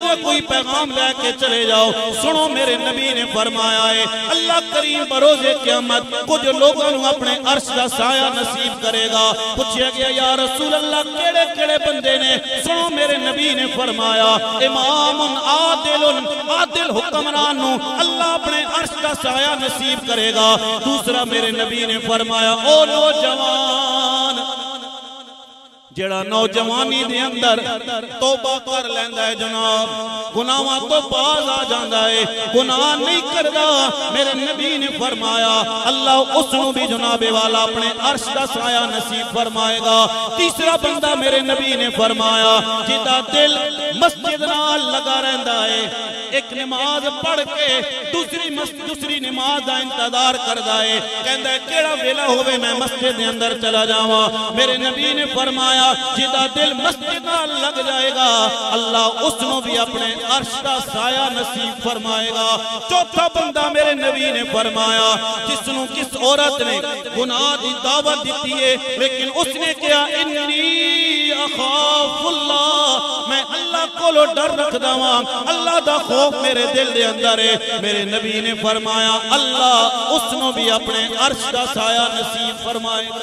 कोई पैगाम लेके चले जाओ। सुनो मेरे नबी ने फरमाया है अल्लाह करीम बरोज़े क़यामत कुछ लोगों को अपने अर्श का साया नसीब करेगा। पूछा गया या रसूल अल्लाह केड़े केड़े बंदे ने? सुनो मेरे नबी ने फरमाया इमामुन आदिल हुक्मरान अल्लाह अपने अर्श का साया नसीब करेगा। दूसरा मेरे नबी ने फरमाया ओ नौजवान जेड़ा नौजवानी दे अंदर तौबा कर लेंदा है जनाब, गुनाहां तो बाज आ जांदा है, गुनाह नहीं करदा। मेरे नबी ने फरमाया अल्लाह उसनू भी जनाबे वाला अपने अर्श दा साया नसीब फरमाएगा। तीसरा बंदा मेरे नबी ने फरमाया जिदा दिल मस्जिद नाल लगा रहंदा है, एक नमाज पढ़ के दूसरी नमाज का इंतजार करदा है, कहंदा है केड़ा वेला होवे मैं मस्जिद के अंदर चला जावां। मेरे नबी ने फरमाया जिदा दिल मस्जिद नाल लग जाएगा अल्लाह उसनू भी अपने अर्श का साया नसीब फरमाएगा। चौथा बंदा मेरे नबी ने फरमाया जिसनू किस औरत ने गुनाह की दावत दी है लेकिन उसने कहा इन्नी अखाफुल्लाह, मैं अल्लाह को डर रखदा वां, अल्लाह दा खौफ मेरे दिल दे अंदर है। मेरे नबी ने फरमाया अल्लाह उसनू भी अपने अर्श का साया नसीब फरमाएगा।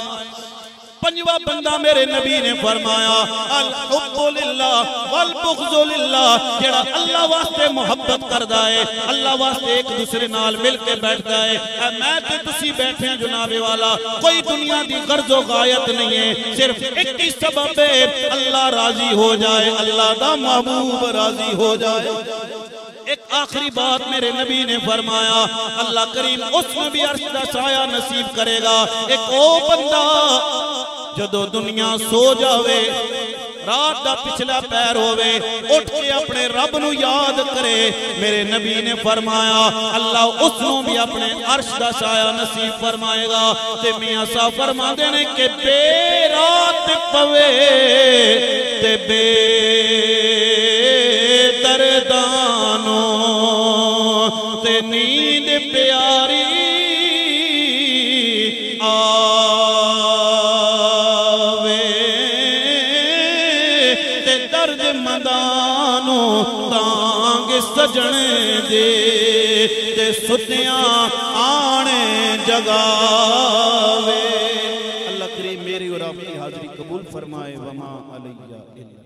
पंजवा बंदा मेरे नबी ने फरमाया अल हुब्बु लिल्लाह वल बुग़्ज़ु लिल्लाह, जेड़ा अल्लाह वास्ते मोहब्बत करदा है, अल्लाह वास्ते एक दूसरे नाल मिल के बैठदा है। मैं ते तुसी बैठे हैं जनाबे वाला, कोई दुनिया दी गर्जो गायत नहीं है, सिर्फ एक ही सबब है अल्लाह राजी हो जाए, अल्लाह दा महबूब राजी हो जाए। एक आखिरी बात मेरे नबी ने फरमाया अल्लाह करीम उसमें भी अर्श दा साया नसीब करेगा। एक ओ बंदा जदों दुनिया सो जावे, रात का पिछला पैर होवे, उठ के अपने रब नू याद करे। मेरे नबी ने फरमाया अल्लाह उसनू भी अपने अर्श दा साया नसीब फरमाएगा। ते मियां साहब फरमाते ने कि बेरात पवे ते बे दरदानो ते नींद प्यारी मदानो तांग सजन दे ते सुतिया आने जगावे। अल्लाह करीम मेरी और आपकी हाजिरी कबूल फरमाए। वमा अलैया।